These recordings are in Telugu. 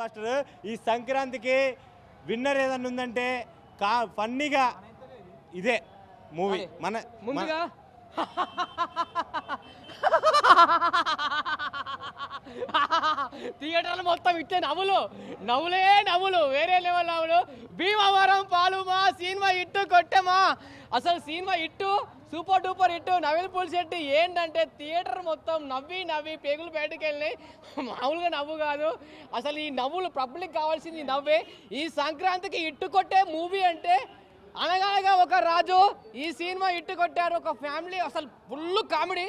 బస్టర్. ఈ సంక్రాంతికి విన్నర్ ఏదన్నా ఉందంటే ఫన్నీగా ఇదే మూవీ. మన ముందుగా థియేటర్లు మొత్తం ఇచ్చే నవ్వులు వేరే లెవెల్ నవ్వులు. భీమవరం పాలుమా సినిమా ఇట్టు కొట్టమా, అసలు సినిమా ఇట్టు సూపర్ డూపర్ ఇట్టు. నవీన్ పులిశెట్టి ఏంటంటే థియేటర్ మొత్తం నవ్వి పేగులు బయటకు వెళ్ళినాయి. మామూలుగా నవ్వు కాదు, అసలు ఈ నవ్వులు పబ్లిక్ కావాల్సింది నవ్వే. ఈ సంక్రాంతికి ఇట్టు కొట్టే మూవీ అంటే అనగనగా ఒక రాజు. ఈ సినిమా ఇట్టు కొట్టారు. ఒక ఫ్యామిలీ, అసలు ఫుల్ కామెడీ.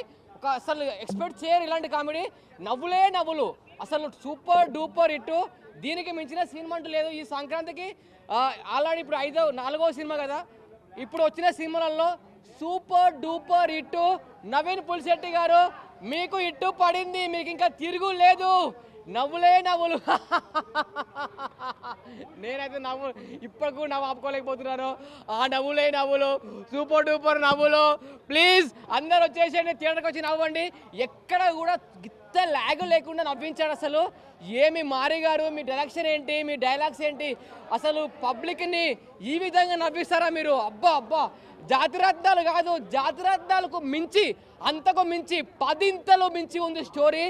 అసలు ఎక్స్పెక్ట్ చేయరు ఇలాంటి కామెడీ. నవ్వులు అసలు సూపర్ డూపర్ ఇట్టు. దీనికి మించిన సినిమా అంటూ లేదు. ఈ సంక్రాంతికి ఆల్రెడీ ఇప్పుడు 4వ సినిమా కదా, ఇప్పుడు వచ్చిన సినిమాలలో సూపర్ డూపర్ ఇట్టు. నవీన్ పులిశెట్టి గారు మీకు ఇట్టు పడింది, మీకు ఇంకా తిరుగు లేదు. నవ్వులు నేనైతే ఇప్పటికూ నవ్వు ఆపుకోలేకపోతున్నాను. ఆ నవ్వులు సూపర్ డూపర్ నవ్వులు. ప్లీజ్ అందరు వచ్చేసేయండి, థియేటర్కి వచ్చి నవ్వండి. ఎక్కడ కూడా గిత్త లాగ్ లేకుండా నవ్వించాడు. అసలు ఏమి మారి గారు, మీ డైరెక్షన్ ఏంటి, మీ డైలాగ్స్ ఏంటి, అసలు పబ్లిక్ని ఈ విధంగా నవ్విస్తారా మీరు? అబ్బా జాతిరత్నాలు కాదు, జాతిరత్నాలకు మించి, అంతకు మించి 10 మించి ఉంది story.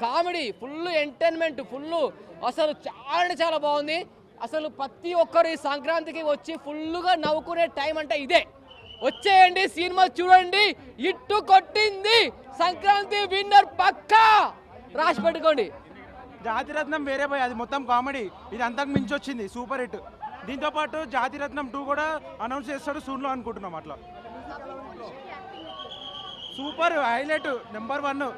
Comedy full, entertainment full. అసలు చాలా బాగుంది. అసలు ప్రతి ఒక్కరు ఈ సంక్రాంతికి వచ్చి ఫుల్గా నవ్వుకునే టైం అంటే ఇదే. వచ్చేయండి, సినిమా చూడండి. ఇట్టు కొట్టింది, సంక్రాంతి విన్నర్ పక్కా, రాసి పెట్టుకోండి. జాతిరత్నం వేరే పోయి, అది మొత్తం కామెడీ. ఇది అంతకు మించి వచ్చింది, సూపర్ హిట్. దీంతో పాటు జాతిరత్నం 2 కూడా అనౌన్స్ చేస్తాడు సూన్లో అనుకుంటున్నాం. అట్లా సూపర్ హైలైట్, నెంబర్ 1.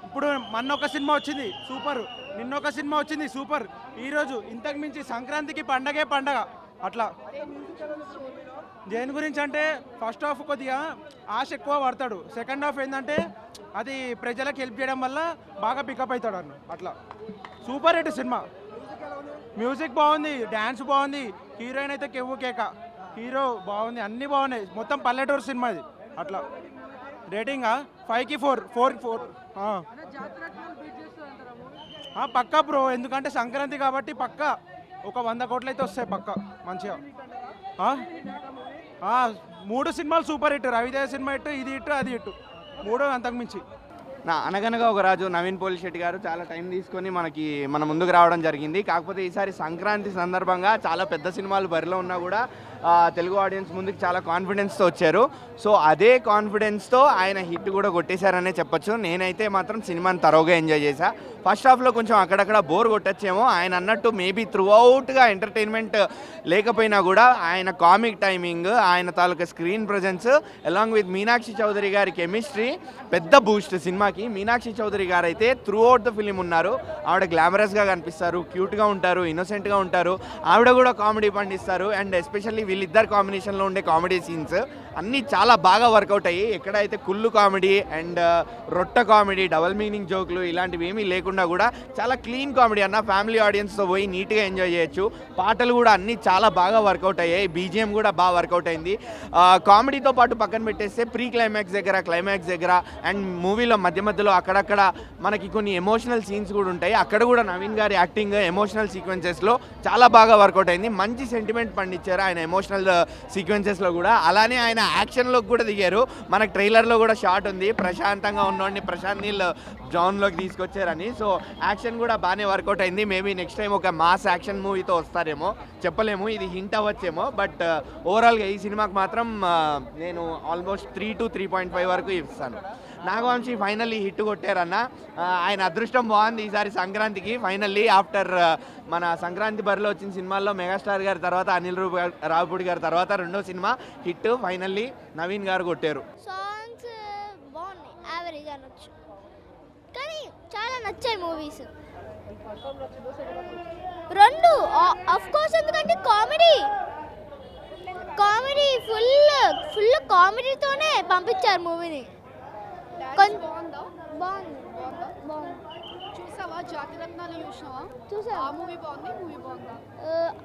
ఇప్పుడు మొన్న ఒక సినిమా వచ్చింది సూపర్, నిన్నొక సినిమా వచ్చింది సూపర్. ఈరోజు ఇంతకు మించి సంక్రాంతికి పండగే పండగ. అట్లా దేని గురించి అంటే ఫస్ట్ హాఫ్ కొద్దిగా ఆశ ఎక్కువ పడతాడు, సెకండ్ హాఫ్ ఏంటంటే అది ప్రజలకు హెల్ప్ చేయడం వల్ల బాగా పికప్ అవుతాడు అన్న. అట్లా సూపర్ హిట్ సినిమా. మ్యూజిక్ బాగుంది, డ్యాన్స్ బాగుంది, హీరోయిన్ అయితే కెవ్వు కేక, హీరో బాగుంది, అన్నీ బాగున్నాయి. మొత్తం పల్లెటూరు సినిమా ఇది. అట్లా రేటింగా 5కి 4. పక్కా బ్రో, ఎందుకంటే సంక్రాంతి కాబట్టి పక్కా ఒక 100 కోట్లు అయితే వస్తాయి పక్కా మంచిగా. 3 సినిమాలు super hit. Raviteja cinema hit, ఇది హిట్, అది హిట్, 3 అంతకుమించి. అనగనగా ఒక రాజు నవీన్ పులిశెట్టి గారు చాలా టైం తీసుకొని మన ముందుకు రావడం జరిగింది. కాకపోతే ఈసారి సంక్రాంతి సందర్భంగా చాలా పెద్ద సినిమాలు బరిలో ఉన్నా కూడా తెలుగు ఆడియన్స్ ముందుకు చాలా కాన్ఫిడెన్స్తో వచ్చారు. సో అదే కాన్ఫిడెన్స్తో ఆయన హిట్ కూడా కొట్టేశారనే చెప్పొచ్చు. నేనైతే మాత్రం సినిమాని తరోగా ఎంజాయ్ చేశా. ఫస్ట్ హాఫ్లో కొంచెం అక్కడక్కడ బోర్ కొట్టచ్చేమో. ఆయన అన్నట్టు మేబీ త్రూ అవుట్గా ఎంటర్టైన్మెంట్ లేకపోయినా కూడా ఆయన కామిక్ టైమింగ్, ఆయన తాలూకా screen presence along with Meenakshi Chaudhary గారి కెమిస్ట్రీ పెద్ద బూస్ట్ సినిమాకి. మీనాక్షి చౌదరి గారు అయితే త్రూ అవుట్ ద ఫిలిం ఉన్నారు. ఆవిడ గ్లామరస్గా కనిపిస్తారు, క్యూట్గా ఉంటారు, ఇన్నోసెంట్గా ఉంటారు. ఆవిడ కూడా కామెడీ పండిస్తారు. అండ్ ఎస్పెషల్లీ వీళ్ళిద్దరు కాంబినేషన్లో ఉండే కామెడీ సీన్స్ అన్నీ చాలా బాగా వర్కౌట్ అయ్యి, ఎక్కడైతే కుళ్ళు కామెడీ అండ్ రొట్ట కామెడీ, డబల్ మీనింగ్ జోకులు ఇలాంటివి ఏమీ లేకుండా కూడా చాలా క్లీన్ కామెడీ అన్న. ఫ్యామిలీ ఆడియన్స్తో పోయి నీట్గా ఎంజాయ్ చేయొచ్చు. పాటలు కూడా అన్నీ చాలా బాగా వర్కౌట్ అయ్యాయి. బీజిఎం కూడా బాగా వర్కౌట్ అయింది. కామెడీతో పాటు పక్కన పెట్టేస్తే ప్రీ క్లైమాక్స్ దగ్గర, క్లైమాక్స్ దగ్గర అండ్ మూవీలో మధ్యలో అక్కడక్కడ మనకి కొన్ని ఎమోషనల్ సీన్స్ కూడా ఉంటాయి. అక్కడ కూడా నవీన్ గారి యాక్టింగ్ ఎమోషనల్ సీక్వెన్సెస్లో చాలా బాగా వర్కౌట్ అయింది. మంచి సెంటిమెంట్ పండించారు ఆయన ఎమోషనల్ సీక్వెన్సెస్లో కూడా. అలానే ఆయన యాక్షన్లోకి కూడా దిగారు. మనకు ట్రైలర్లో కూడా షాట్ ఉంది, ప్రశాంతంగా ఉన్నోడిని ప్రశాంత్ నీల్ జోన్లోకి తీసుకొచ్చారని. సో యాక్షన్ కూడా బాగానే వర్కౌట్ అయింది. మేబీ నెక్స్ట్ టైం ఒక మాస్ యాక్షన్ మూవీతో వస్తారేమో, చెప్పలేము, ఇది హింట్ అవ్వచ్చేమో. బట్ ఓవరాల్గా ఈ సినిమాకి మాత్రం నేను ఆల్మోస్ట్ 3 to 3.5 వరకు ఇస్తాను. నాగవంశీ ఫైనల్లీ హిట్ కొట్టారన్న. ఆయన అదృష్టం బాగుంది ఈసారి సంక్రాంతికి. ఫైనల్లీ ఆఫ్టర్ మన సంక్రాంతి బరిలో వచ్చిన సినిమాల్లో మెగాస్టార్ గారి తర్వాత అనిల్ రావిపూడి గారి తర్వాత 2వ సినిమా హిట్ ఫైనల్లీ నవీన్ గారు కొట్టారు. సాంగ్స్ బాగున్నాయి, యావరేజ్ అనొచ్చు, కానీ చాలా నచ్చాయి మూవీస్ 2. ఆఫ్ కోర్స్, ఎందుకంటే కామెడీ ఫుల్ కామెడీతోనే పంపించారు మూవీని. బాగుంది. చూసావా జాతిరత్నాలు? చూసా. ఆ మూవీ బాగుంది, మూవీ బాగుందా?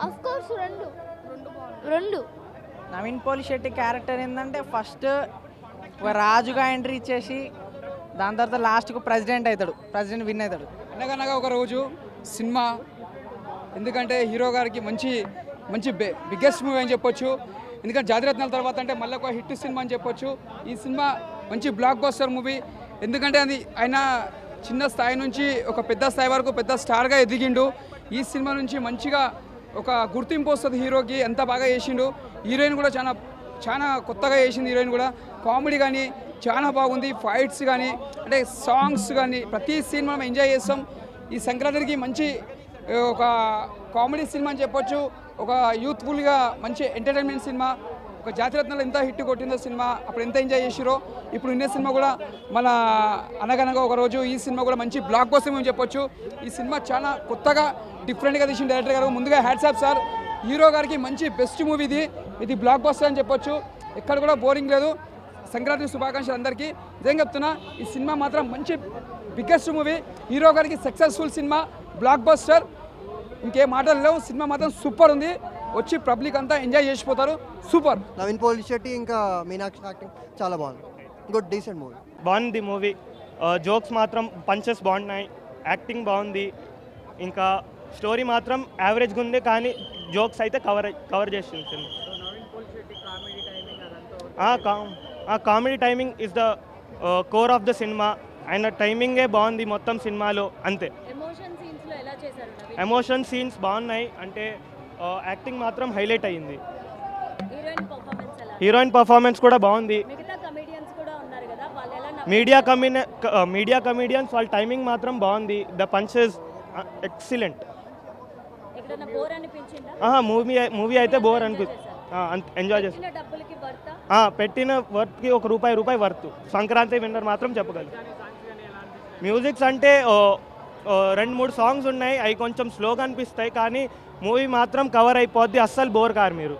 Of course 2. Naveen Pulishetty character ఏంటంటే ఫస్ట్ ఒక రాజుగా ఎంట్రీ ఇచ్చేసి దాని తర్వాత లాస్ట్కు ప్రెసిడెంట్ విన్ అవుతాడు. అనగనగా ఒక రోజు సినిమా ఎందుకంటే హీరో గారికి మంచి మంచి బిగ్గెస్ట్ మూవీ అని చెప్పొచ్చు. ఎందుకంటే జాతిరత్నాల తర్వాత అంటే మళ్ళీ ఒక హిట్ సినిమా అని చెప్పొచ్చు. ఈ సినిమా మంచి బ్లాక్ బస్టర్ మూవీ. ఎందుకంటే అది ఆయన చిన్న స్థాయి నుంచి ఒక పెద్ద స్థాయి వరకు పెద్ద స్టార్గా ఎదిగిండు. ఈ సినిమా నుంచి మంచిగా ఒక గుర్తింపు వస్తుంది హీరోకి. ఎంత బాగా చేసిండు. హీరోయిన్ కూడా చాలా చాలా కొత్తగా చేసింది. హీరోయిన్ కూడా కామెడీ కానీ చాలా బాగుంది. ఫైట్స్ కానీ అంటే సాంగ్స్ కానీ ప్రతి సీన్ మనం ఎంజాయ్ చేస్తాం. ఈ సంక్రాంతికి మంచి ఒక కామెడీ సినిమా అని చెప్పొచ్చు. ఒక యూత్ఫుల్గా మంచి ఎంటర్టైన్మెంట్ సినిమా. ఒక జాతిరత్నాలు ఎంత హిట్ కొట్టిందో సినిమా, అప్పుడు ఎంత ఎంజాయ్ చేసిరో ఇప్పుడు ఇన్నే సినిమా కూడా మన అనగనగా ఒక రోజు ఈ సినిమా కూడా మంచి బ్లాక్ బస్టర్ అని చెప్పొచ్చు. ఈ సినిమా చాలా కొత్తగా డిఫరెంట్గా తీసిన డైరెక్టర్ గారు ముందుగా హ్యాట్స్ ఆఫ్ సార్. హీరో గారికి మంచి బెస్ట్ మూవీ ఇది బ్లాక్ బస్టర్ అని చెప్పొచ్చు. ఎక్కడ కూడా బోరింగ్ లేదు. సంక్రాంతి శుభాకాంక్షలు అందరికీ. ఇదేం చెప్తున్నా, ఈ సినిమా మాత్రం మంచి బిగ్గెస్ట్ మూవీ. హీరో గారికి సక్సెస్ఫుల్ సినిమా, బ్లాక్ బస్టర్. ఇంకేం మాటలు లేవు. సినిమా మాత్రం సూపర్ ఉంది. వచ్చి పబ్లిక్ అంతా ఎంజాయ్ చేసిపోతారు. సూపర్. నవీన్ పోలిశెట్టి ఇంకా మీనాక్షి యాక్టింగ్ చాలా బాగుంది. Good decent movie. బాగుంది మూవీ. జోక్స్ మాత్రం పంచెస్ బాగున్నాయి. యాక్టింగ్ బాగుంది. ఇంకా స్టోరీ మాత్రం యావరేజ్గా ఉంది, కానీ జోక్స్ అయితే కవర్ చేసింది cinema. Comedy timing is the core of the cinema. ఆయన టైమింగే బాగుంది మొత్తం సినిమాలో, అంతే. ఎమోషన్ సీన్స్ బాగున్నాయి. అంటే యాక్టింగ్ మాత్రం హైలైట్ అయ్యింది. హీరోయిన్ పర్ఫార్మెన్స్ కూడా బాగుంది. మీడియా కమెడియన్స్ వాళ్ళ టైమింగ్ మాత్రం బాగుంది. The punches excellent. మూవీ అయితే బోర్ అనిపిస్తుంది. ఎంజాయ్ చేస్తాం. పెట్టిన వర్త్కి రూపాయి వర్త్. సంక్రాంతి విన్నర్ మాత్రం చెప్పగలను. మ్యూజిక్స్ అంటే 2-3 సాంగ్స్ ఉన్నాయి. అవి కొంచెం స్లోగా అనిపిస్తాయి, కానీ మూవీ మాత్రం కవర్ అయిపోద్ది. అస్సలు బోర్ కారు మీరు.